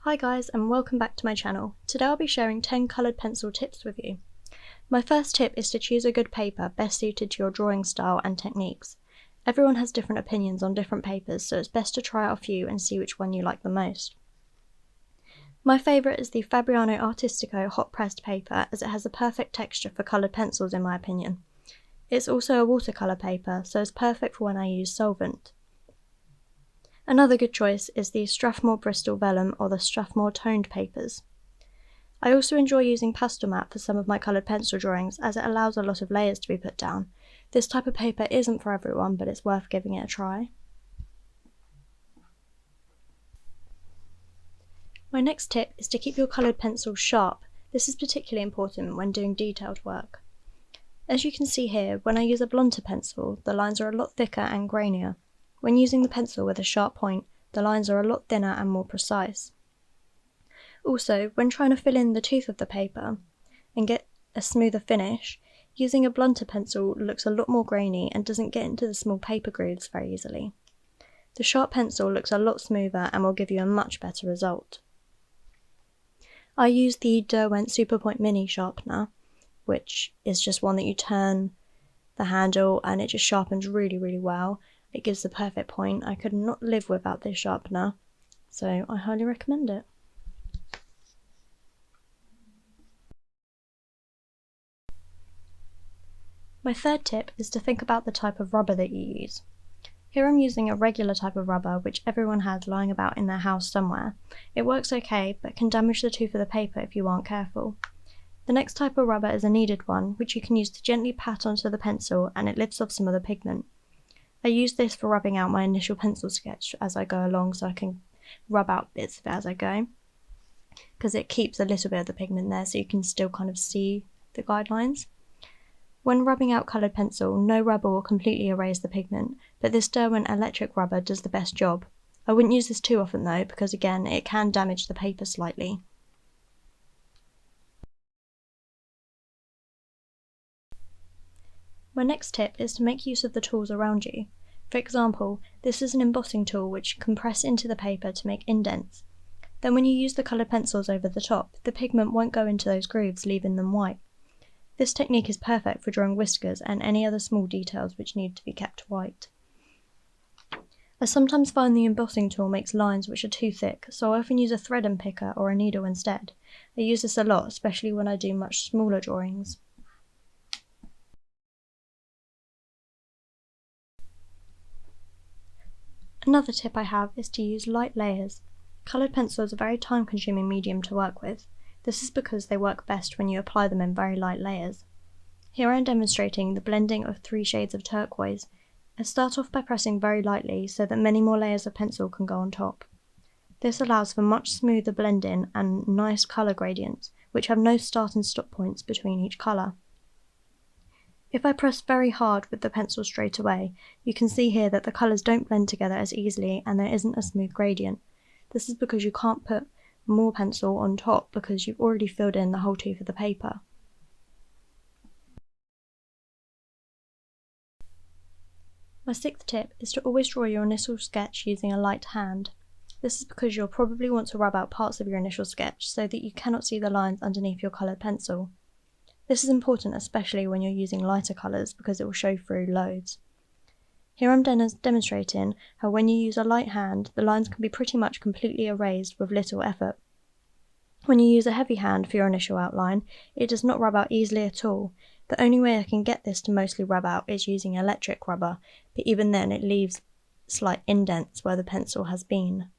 Hi guys, and welcome back to my channel. Today I'll be sharing 10 coloured pencil tips with you. My first tip is to choose a good paper best suited to your drawing style and techniques. Everyone has different opinions on different papers, so it's best to try out a few and see which one you like the most. My favourite is the Fabriano Artistico hot pressed paper, as it has a perfect texture for coloured pencils in my opinion. It's also a watercolour paper, so it's perfect for when I use solvent. Another good choice is the Strathmore Bristol Vellum or the Strathmore toned papers. I also enjoy using Pastelmat for some of my coloured pencil drawings, as it allows a lot of layers to be put down. This type of paper isn't for everyone, but it's worth giving it a try. My next tip is to keep your coloured pencils sharp. This is particularly important when doing detailed work. As you can see here, when I use a blunter pencil, the lines are a lot thicker and grainier. When using the pencil with a sharp point, the lines are a lot thinner and more precise. Also, when trying to fill in the tooth of the paper and get a smoother finish, using a blunter pencil looks a lot more grainy and doesn't get into the small paper grooves very easily. The sharp pencil looks a lot smoother and will give you a much better result. I use the Derwent Superpoint Mini sharpener, which is just one that you turn the handle and it just sharpens really well. It gives the perfect point. I could not live without this sharpener, so I highly recommend it. My third tip is to think about the type of rubber that you use. Here I'm using a regular type of rubber which everyone has lying about in their house somewhere. It works okay, but can damage the tooth of the paper if you aren't careful. The next type of rubber is a kneaded one, which you can use to gently pat onto the pencil and it lifts off some of the pigment. I use this for rubbing out my initial pencil sketch as I go along, so I can rub out bits of it as I go, because it keeps a little bit of the pigment there so you can still kind of see the guidelines. When rubbing out coloured pencil, no rubber will completely erase the pigment, but this Derwent electric rubber does the best job. I wouldn't use this too often though, because again, it can damage the paper slightly. My next tip is to make use of the tools around you. For example, this is an embossing tool which can press into the paper to make indents. Then when you use the coloured pencils over the top, the pigment won't go into those grooves, leaving them white. This technique is perfect for drawing whiskers and any other small details which need to be kept white. I sometimes find the embossing tool makes lines which are too thick, so I often use a thread and picker or a needle instead. I use this a lot, especially when I do much smaller drawings. Another tip I have is to use light layers. Coloured pencil is a very time-consuming medium to work with. This is because they work best when you apply them in very light layers. Here I am demonstrating the blending of 3 shades of turquoise. I start off by pressing very lightly so that many more layers of pencil can go on top. This allows for much smoother blending and nice colour gradients, which have no start and stop points between each colour. If I press very hard with the pencil straight away, you can see here that the colours don't blend together as easily and there isn't a smooth gradient. This is because you can't put more pencil on top because you've already filled in the whole tooth of the paper. My 6th tip is to always draw your initial sketch using a light hand. This is because you'll probably want to rub out parts of your initial sketch so that you cannot see the lines underneath your coloured pencil. This is important especially when you're using lighter colours because it will show through loads. Here I'm demonstrating how when you use a light hand, the lines can be pretty much completely erased with little effort. When you use a heavy hand for your initial outline, it does not rub out easily at all. The only way I can get this to mostly rub out is using electric rubber, but even then it leaves slight indents where the pencil has been.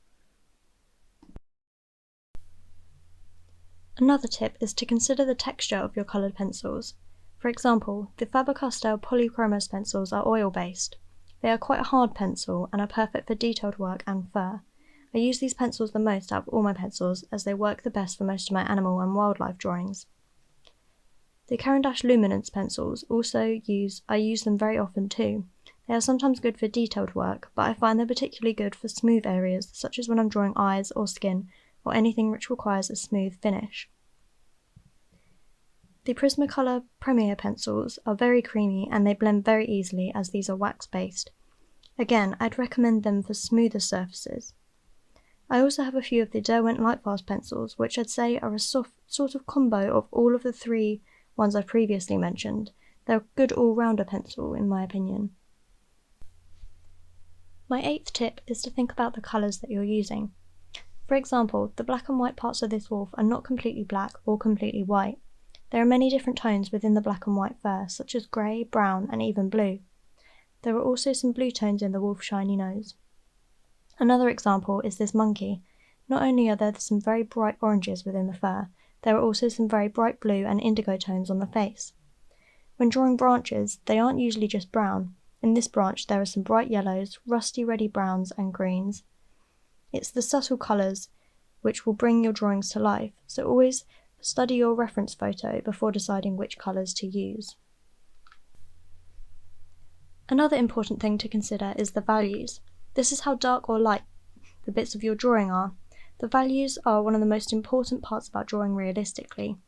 Another tip is to consider the texture of your coloured pencils. For example, the Faber-Castell Polychromos pencils are oil-based. They are quite a hard pencil and are perfect for detailed work and fur. I use these pencils the most out of all my pencils as they work the best for most of my animal and wildlife drawings. The Caran d'Ache Luminance pencils I use them very often too. They are sometimes good for detailed work, but I find they're particularly good for smooth areas such as when I'm drawing eyes or skin, or anything which requires a smooth finish. The Prismacolor Premier pencils are very creamy and they blend very easily as these are wax based. Again, I'd recommend them for smoother surfaces. I also have a few of the Derwent Lightfast pencils, which I'd say are a sort of combo of all of the three ones I've previously mentioned. They're a good all-rounder pencil, in my opinion. My 8th tip is to think about the colours that you're using. For example, the black and white parts of this wolf are not completely black or completely white. There are many different tones within the black and white fur, such as grey, brown, and even blue. There are also some blue tones in the wolf's shiny nose. Another example is this monkey. Not only are there some very bright oranges within the fur, there are also some very bright blue and indigo tones on the face. When drawing branches, they aren't usually just brown. In this branch there are some bright yellows, rusty reddy browns and greens. It's the subtle colours which will bring your drawings to life, so always study your reference photo before deciding which colours to use. Another important thing to consider is the values. This is how dark or light the bits of your drawing are. The values are one of the most important parts about drawing realistically.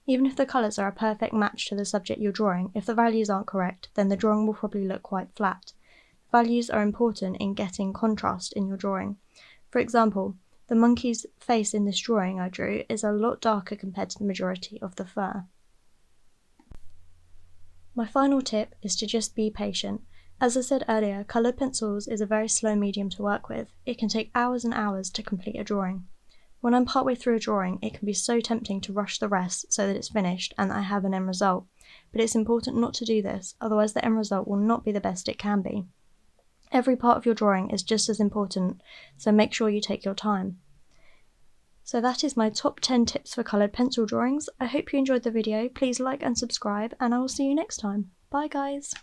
Even if the colours are a perfect match to the subject you're drawing, if the values aren't correct, then the drawing will probably look quite flat. Values are important in getting contrast in your drawing. For example, the monkey's face in this drawing I drew is a lot darker compared to the majority of the fur. My final tip is to just be patient. As I said earlier, coloured pencils is a very slow medium to work with. It can take hours and hours to complete a drawing. When I'm partway through a drawing, it can be so tempting to rush the rest so that it's finished and I have an end result. But it's important not to do this, otherwise the end result will not be the best it can be. Every part of your drawing is just as important, so make sure you take your time. So that is my top 10 tips for coloured pencil drawings. I hope you enjoyed the video. Please like and subscribe, and I will see you next time. Bye guys!